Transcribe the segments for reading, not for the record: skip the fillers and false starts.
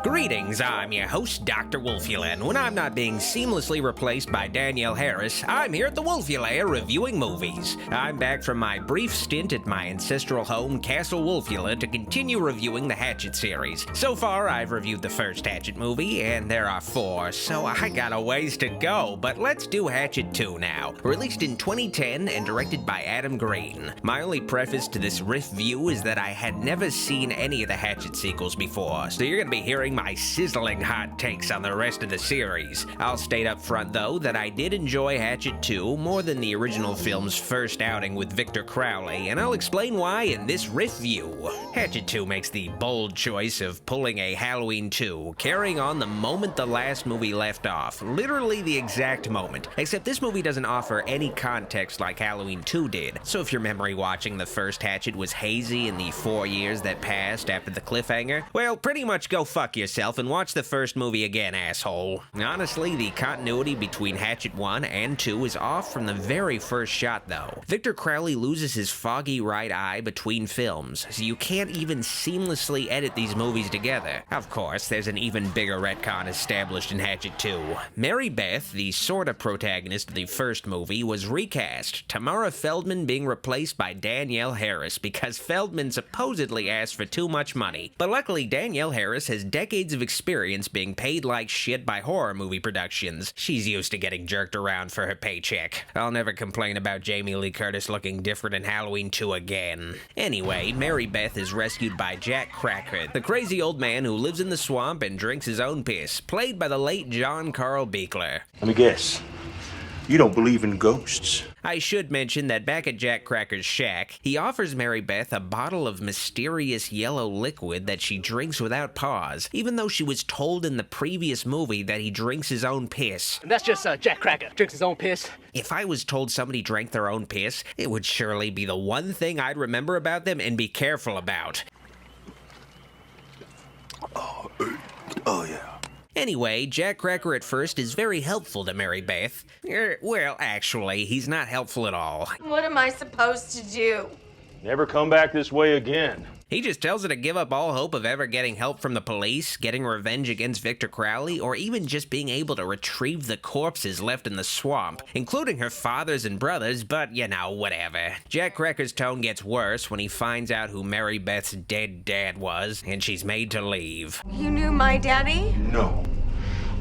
Greetings, I'm your host, Dr. Wolfula, and when I'm not being seamlessly replaced by Danielle Harris, I'm here at the Wolfula reviewing movies. I'm back from my brief stint at my ancestral home, Castle Wolfula, to continue reviewing the Hatchet series. So far, I've reviewed the first Hatchet movie, and there are 4, so I got a ways to go, but let's do Hatchet 2 now. Released in 2010 and directed by Adam Green. My only preface to this RiffView is that I had never seen any of the Hatchet sequels before, so you're gonna be hearing my sizzling hot takes on the rest of the series. I'll state up front, though, that I did enjoy Hatchet 2 more than the original film's first outing with Victor Crowley, and I'll explain why in this RiffView. Hatchet 2 makes the bold choice of pulling a Halloween 2, carrying on the moment the last movie left off, literally the exact moment, except this movie doesn't offer any context like Halloween 2 did, so if your memory watching the first Hatchet was hazy in the 4 years that passed after the cliffhanger, well, pretty much go fuck yourself and watch the first movie again, asshole. Honestly, the continuity between Hatchet 1 and 2 is off from the very first shot, though. Victor Crowley loses his foggy right eye between films, so you can't even seamlessly edit these movies together. Of course, there's an even bigger retcon established in Hatchet 2. Mary Beth, the sorta protagonist of the first movie, was recast, Tamara Feldman being replaced by Danielle Harris because Feldman supposedly asked for too much money. But luckily, Danielle Harris has decades of experience being paid like shit by horror movie productions. She's used to getting jerked around for her paycheck. I'll never complain about Jamie Lee Curtis looking different in Halloween 2 again. Anyway, Mary Beth is rescued by Jack Cracker, the crazy old man who lives in the swamp and drinks his own piss, played by the late John Carl Buechler. Let me guess. You don't believe in ghosts. I should mention that back at Jack Cracker's shack, he offers Mary Beth a bottle of mysterious yellow liquid that she drinks without pause, even though she was told in the previous movie that he drinks his own piss. And that's just Jack Cracker, drinks his own piss. If I was told somebody drank their own piss, it would surely be the one thing I'd remember about them and be careful about. Oh yeah. Anyway, Jack Cracker at first is very helpful to Mary Beth. Well, actually, he's not helpful at all. What am I supposed to do? Never come back this way again. He just tells her to give up all hope of ever getting help from the police, getting revenge against Victor Crowley, or even just being able to retrieve the corpses left in the swamp, including her father's and brothers, but, you know, whatever. Jack Cracker's tone gets worse when he finds out who Mary Beth's dead dad was, and she's made to leave. You knew my daddy? No.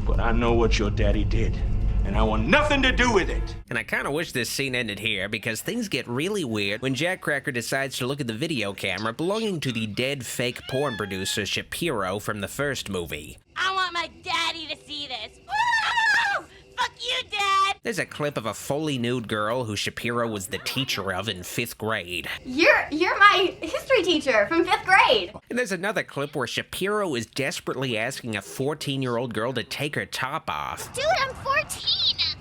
But I know what your daddy did, and I want nothing to do with it. And I kinda wish this scene ended here, because things get really weird when Jack Cracker decides to look at the video camera belonging to the dead fake porn producer Shapiro from the first movie. I want my daddy to see this. Woo! Fuck you, Dad! There's a clip of a fully nude girl who Shapiro was the teacher of in 5th grade. You're my history teacher from 5th grade. And there's another clip where Shapiro is desperately asking a 14-year-old girl to take her top off. Dude, I'm 14!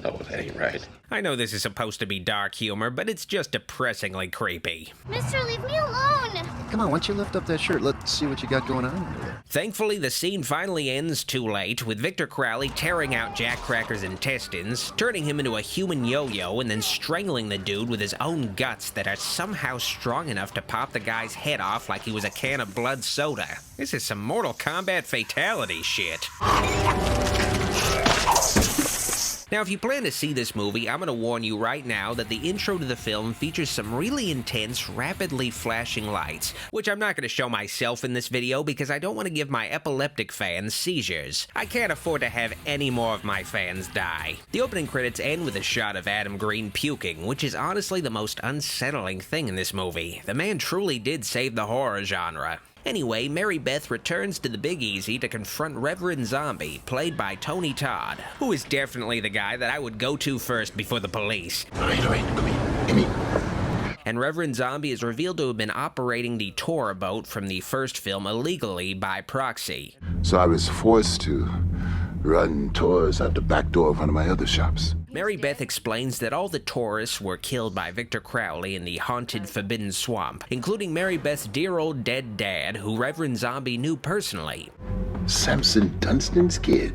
Oh, that ain't right. I know this is supposed to be dark humor, but it's just depressingly creepy. Mister, leave me alone! Come on, why don't you lift up that shirt? Let's see what you got going on over there. Thankfully, the scene finally ends too late, with Victor Crowley tearing out Jack Cracker's intestines, turning him into a human yo-yo, and then strangling the dude with his own guts that are somehow strong enough to pop the guy's head off like he was a can of blood soda. This is some Mortal Kombat fatality shit. Now, if you plan to see this movie, I'm gonna warn you right now that the intro to the film features some really intense, rapidly flashing lights, which I'm not gonna show myself in this video because I don't want to give my epileptic fans seizures. I can't afford to have any more of my fans die. The opening credits end with a shot of Adam Green puking, which is honestly the most unsettling thing in this movie. The man truly did save the horror genre. Anyway, Mary Beth returns to the Big Easy to confront Reverend Zombie, played by Tony Todd, who is definitely the guy that I would go to first before the police. All right, come here. Give me. And Reverend Zombie is revealed to have been operating the tour boat from the first film illegally by proxy. So I was forced to run tours out the back door of one of my other shops. Mary Beth explains that all the tourists were killed by Victor Crowley in the haunted Forbidden Swamp, including Mary Beth's dear old dead dad, who Reverend Zombie knew personally. Samson Dunstan's kid?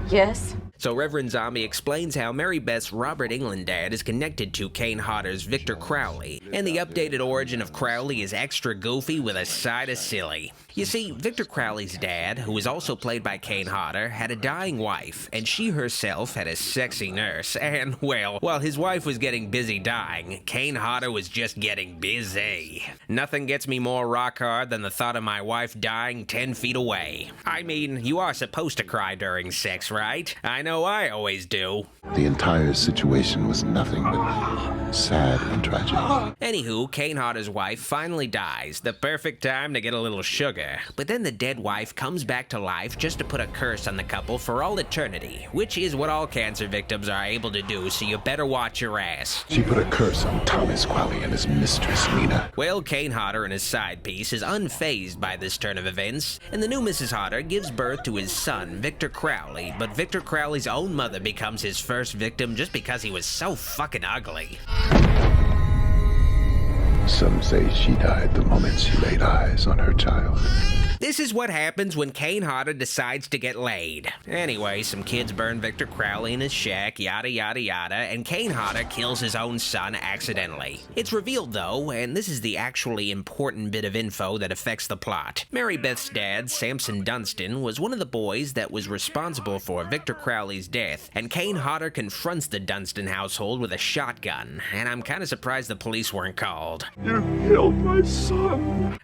Yes. So Reverend Zombie explains how Mary Beth's Robert Englund dad is connected to Kane Hodder's Victor Crowley, and the updated origin of Crowley is extra goofy with a side of silly. You see, Victor Crowley's dad, who was also played by Kane Hodder, had a dying wife, and she herself had a sexy nurse, and, well, while his wife was getting busy dying, Kane Hodder was just getting busy. Nothing gets me more rock hard than the thought of my wife dying 10 feet away. I mean, you are supposed to cry during sex, right? I know I always do. The entire situation was nothing but sad and tragic. Anywho, Kane Hodder's wife finally dies, the perfect time to get a little sugar. But then the dead wife comes back to life just to put a curse on the couple for all eternity, which is what all cancer victims are able to do, so you better watch your ass. She put a curse on Thomas Crowley and his mistress, Nina. Well, Kane Hodder and his side piece is unfazed by this turn of events, and the new Mrs. Hodder gives birth to his son, Victor Crowley, but Victor Crowley's own mother becomes his first victim just because he was so fucking ugly. Some say she died the moment she laid eyes on her child. This is what happens when Kane Hodder decides to get laid. Anyway, some kids burn Victor Crowley in his shack, yada yada yada, and Kane Hodder kills his own son accidentally. It's revealed though, and this is the actually important bit of info that affects the plot. Mary Beth's dad, Samson Dunstan, was one of the boys that was responsible for Victor Crowley's death, and Kane Hodder confronts the Dunstan household with a shotgun, and I'm kinda surprised the police weren't called. You killed my son.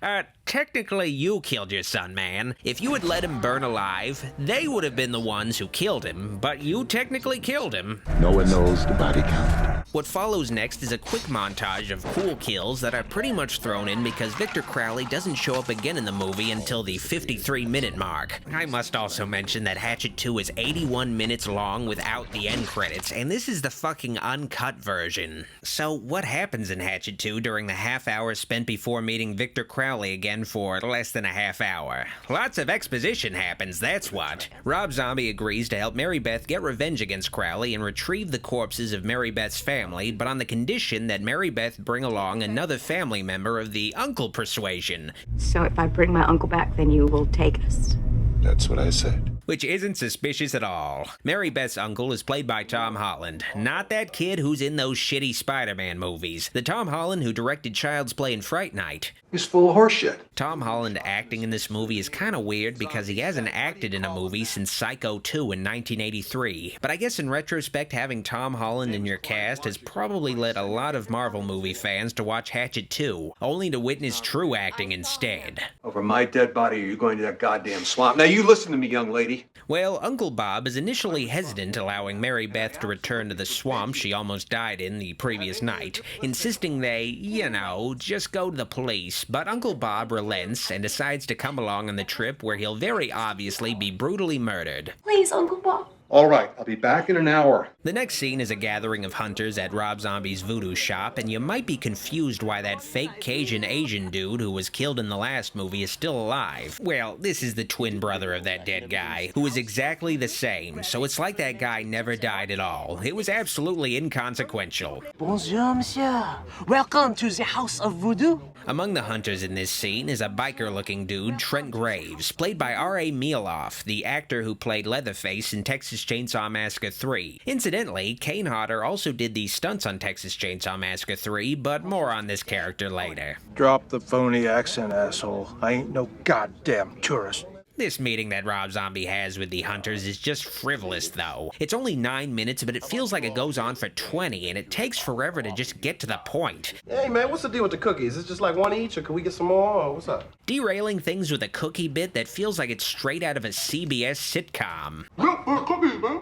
Technically you killed your son, man. If you had let him burn alive, they would have been the ones who killed him, but you technically killed him. No one knows the body count. What follows next is a quick montage of cool kills that are pretty much thrown in because Victor Crowley doesn't show up again in the movie until the 53-minute mark. I must also mention that Hatchet 2 is 81 minutes long without the end credits, and this is the fucking uncut version. So what happens in Hatchet 2 during the half hour spent before meeting Victor Crowley again for less than a half hour? Lots of exposition happens, that's what. Rob Zombie agrees to help Mary Beth get revenge against Crowley and retrieve the corpses of Mary Beth's family, but on the condition that Mary Beth bring along another family member of the uncle persuasion. So if I bring my uncle back, then you will take us? That's what I said. Which isn't suspicious at all. Mary Beth's uncle is played by Tom Holland, not that kid who's in those shitty Spider-Man movies. The Tom Holland who directed Child's Play and Fright Night. He's full of horseshit. Tom Holland acting in this movie is kinda weird because he hasn't acted in a movie since Psycho 2 in 1983. But I guess in retrospect, having Tom Holland in your cast has probably led a lot of Marvel movie fans to watch Hatchet 2, only to witness true acting instead. Over my dead body, or you going to that goddamn swamp? Now you listen to me, young lady. Well, Uncle Bob is initially hesitant allowing Mary Beth to return to the swamp she almost died in the previous night, insisting they, you know, just go to the police, but Uncle Bob relents and decides to come along on the trip where he'll very obviously be brutally murdered. Please, Uncle Bob. All right, I'll be back in an hour. The next scene is a gathering of hunters at Rob Zombie's voodoo shop, and you might be confused why that fake Cajun Asian dude who was killed in the last movie is still alive. Well, this is the twin brother of that dead guy, who is exactly the same, so it's like that guy never died at all. It was absolutely inconsequential. Bonjour, monsieur. Welcome to the House of Voodoo. Among the hunters in this scene is a biker-looking dude, Trent Graves, played by R.A. Mieloff, the actor who played Leatherface in Texas Chainsaw Massacre 3. Incidentally, Kane Hodder also did the stunts on Texas Chainsaw Massacre 3, but more on this character later. Drop the phony accent, asshole. I ain't no goddamn tourist. This meeting that Rob Zombie has with the hunters is just frivolous, though. It's only 9 minutes, but it feels like it goes on for 20, and it takes forever to just get to the point. Hey, man, what's the deal with the cookies? Is it just like one each, or can we get some more, or what's up? Derailing things with a cookie bit that feels like it's straight out of a CBS sitcom. Milk for cookies, man.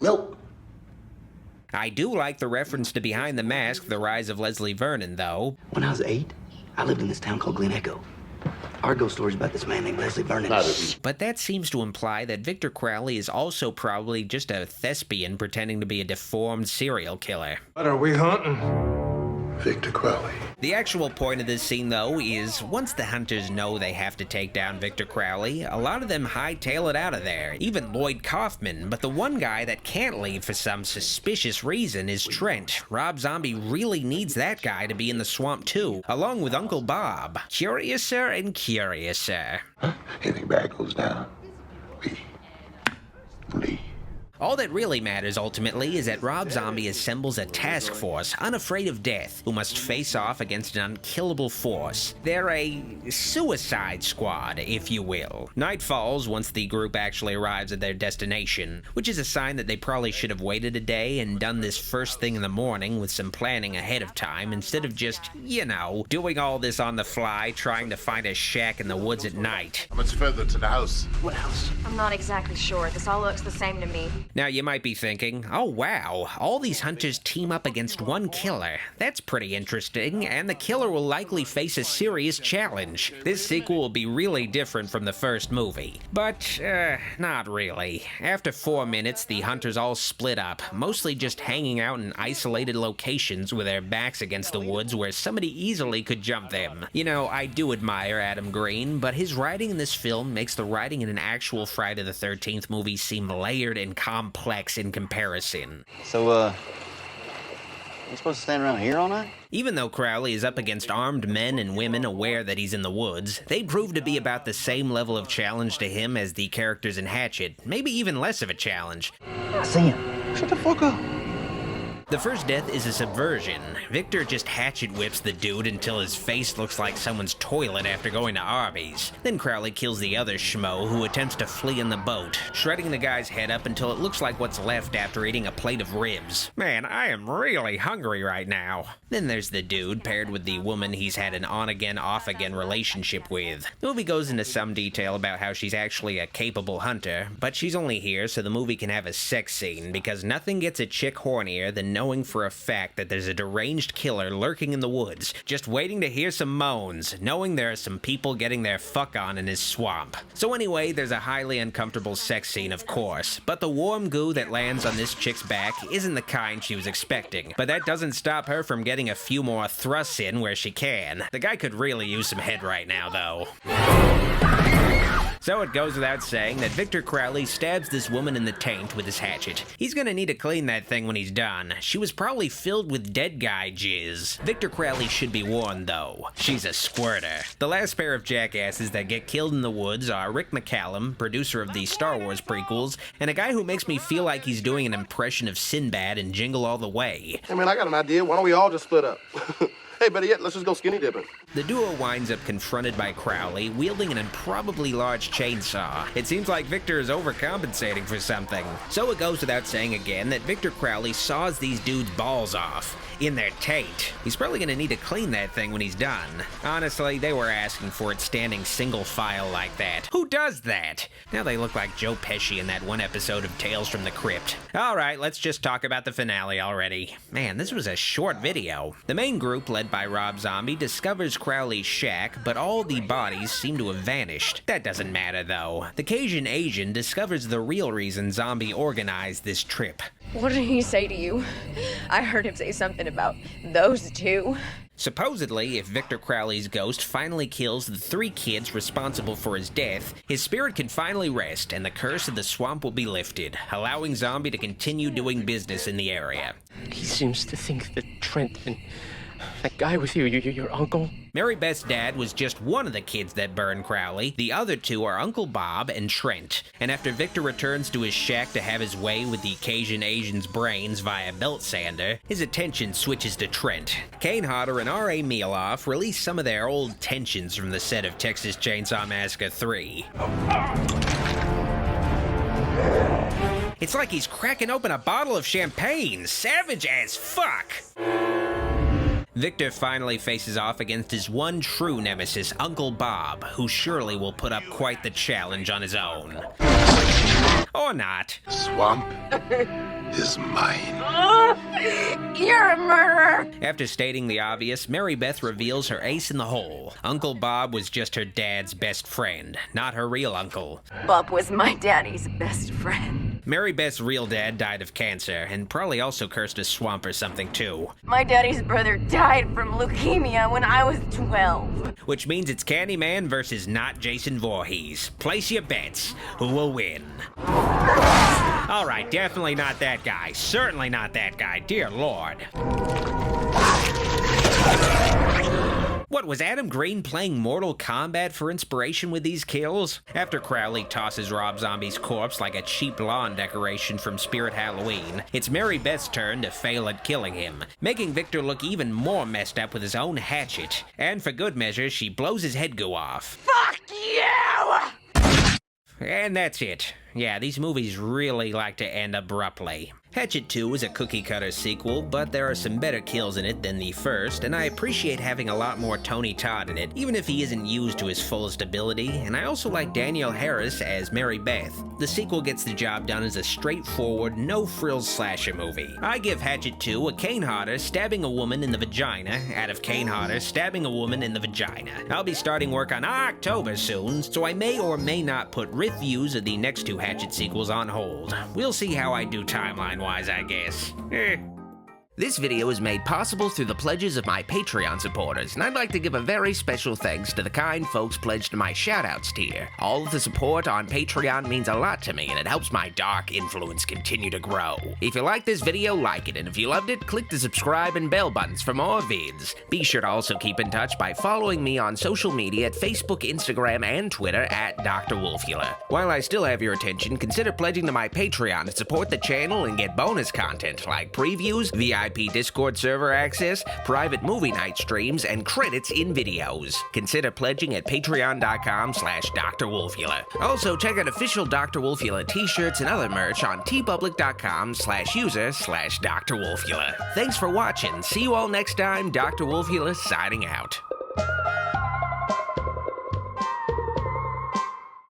Milk. I do like the reference to Behind the Mask, The Rise of Leslie Vernon, though. When I was 8, I lived in this town called Glen Echo. Our ghost story's about this man named Leslie Vernon. But that seems to imply that Victor Crowley is also probably just a thespian pretending to be a deformed serial killer. What are we hunting? Victor Crowley. The actual point of this scene, though, is once the hunters know they have to take down Victor Crowley, a lot of them hightail it out of there, even Lloyd Kaufman, but the one guy that can't leave for some suspicious reason is Trent. Rob Zombie really needs that guy to be in the swamp too, along with Uncle Bob. Curiouser and curiouser. Anything bad goes down, we leave. All that really matters ultimately is that Rob Zombie assembles a task force unafraid of death who must face off against an unkillable force. They're a suicide squad, if you will. Night falls once the group actually arrives at their destination, which is a sign that they probably should have waited a day and done this first thing in the morning with some planning ahead of time instead of just, you know, doing all this on the fly, trying to find a shack in the woods at night. How much further to the house? What house? I'm not exactly sure. This all looks the same to me. Now you might be thinking, oh wow, all these hunters team up against one killer. That's pretty interesting, and the killer will likely face a serious challenge. This sequel will be really different from the first movie. But, not really. After 4 minutes, the hunters all split up, mostly just hanging out in isolated locations with their backs against the woods where somebody easily could jump them. You know, I do admire Adam Green, but his writing in this film makes the writing in an actual Friday the 13th movie seem layered and complex in comparison. So, you supposed to stand around here all night? Even though Crowley is up against armed men and women aware that he's in the woods, they prove to be about the same level of challenge to him as the characters in Hatchet, maybe even less of a challenge. I see him. Shut the fuck up. The first death is a subversion. Victor just hatchet whips the dude until his face looks like someone's toilet after going to Arby's. Then Crowley kills the other schmo who attempts to flee in the boat, shredding the guy's head up until it looks like what's left after eating a plate of ribs. Man, I am really hungry right now. Then there's the dude paired with the woman he's had an on-again, off-again relationship with. The movie goes into some detail about how she's actually a capable hunter, but she's only here so the movie can have a sex scene because nothing gets a chick hornier than knowing for a fact that there's a deranged killer lurking in the woods, just waiting to hear some moans, knowing there are some people getting their fuck on in his swamp. So anyway, there's a highly uncomfortable sex scene, of course, but the warm goo that lands on this chick's back isn't the kind she was expecting. But that doesn't stop her from getting a few more thrusts in where she can. The guy could really use some head right now, though. So it goes without saying that Victor Crowley stabs this woman in the taint with his hatchet. He's gonna need to clean that thing when he's done. She was probably filled with dead guy jizz. Victor Crowley should be warned, though. She's a squirter. The last pair of jackasses that get killed in the woods are Rick McCallum, producer of the Star Wars prequels, and a guy who makes me feel like he's doing an impression of Sinbad in Jingle All the Way. Hey man, I got an idea. Why don't we all just split up? Hey, better yet, let's just go skinny dipping. The duo winds up confronted by Crowley, wielding an improbably large chainsaw. It seems like Victor is overcompensating for something. So it goes without saying again that Victor Crowley saws these dudes' balls off. In their taint. He's probably gonna need to clean that thing when he's done. Honestly, they were asking for it standing single file like that. Who does that? Now they look like Joe Pesci in that one episode of Tales from the Crypt. Alright, let's just talk about the finale already. Man, this was a short video. The main group, led by Rob Zombie, discovers Crowley's shack, but all the bodies seem to have vanished. That doesn't matter though. The Cajun Asian discovers the real reason Zombie organized this trip. What did he say to you? I heard him say something about those two. Supposedly, if Victor Crowley's ghost finally kills the 3 kids responsible for his death, his spirit can finally rest and the curse of the swamp will be lifted, allowing Zombie to continue doing business in the area. He seems to think that Trent and that guy with you, your uncle? Mary Beth's dad was just one of the kids that burned Crowley. The other 2 are Uncle Bob and Trent. And after Victor returns to his shack to have his way with the Cajun Asian's brains via belt sander, his attention switches to Trent. Kane Hodder and R.A. Meeloff release some of their old tensions from the set of Texas Chainsaw Massacre 3. It's like he's cracking open a bottle of champagne. Savage as fuck! Victor finally faces off against his one true nemesis, Uncle Bob, who surely will put up quite the challenge on his own. Or not. Swamp is mine. You're a murderer! After stating the obvious, Mary Beth reveals her ace in the hole. Uncle Bob was just her dad's best friend, not her real uncle. Bob was my daddy's best friend. Mary Beth's real dad died of cancer, and probably also cursed a swamp or something too. My daddy's brother died from leukemia when I was 12. Which means it's Candyman versus not Jason Voorhees. Place your bets. Who will win? Alright, definitely not that guy. Certainly not that guy. Dear Lord. What, was Adam Green playing Mortal Kombat for inspiration with these kills? After Crowley tosses Rob Zombie's corpse like a cheap lawn decoration from Spirit Halloween, it's Mary Beth's turn to fail at killing him, making Victor look even more messed up with his own hatchet. And for good measure, she blows his head goo off. Fuck you! And that's it. Yeah, these movies really like to end abruptly. Hatchet 2 is a cookie-cutter sequel, but there are some better kills in it than the first, and I appreciate having a lot more Tony Todd in it, even if he isn't used to his fullest ability, and I also like Danielle Harris as Mary Beth. The sequel gets the job done as a straightforward, no-frills slasher movie. I give Hatchet 2 a Kane Hodder stabbing a woman in the vagina out of Kane Hodder stabbing a woman in the vagina. I'll be starting work on October soon, so I may or may not put RiffViews of the next two Hatchet sequels on hold. We'll see how I do timeline-wise, I guess. This video is made possible through the pledges of my Patreon supporters, and I'd like to give a very special thanks to the kind folks pledged to my shoutouts tier. All of the support on Patreon means a lot to me, and it helps my dark influence continue to grow. If you like this video, like it, and if you loved it, click the subscribe and bell buttons for more vids. Be sure to also keep in touch by following me on social media at Facebook, Instagram, and Twitter at Dr. Wolfula. While I still have your attention, consider pledging to my Patreon to support the channel and get bonus content like previews, VIP Discord server access, private movie night streams, and credits in videos. Consider pledging at patreon.com/Dr. Wolfula. Also, check out official Dr. Wolfula t-shirts and other merch on tpublic.com/user/Dr. Wolfula. Thanks for watching. See you all next time. Dr. Wolfula signing out.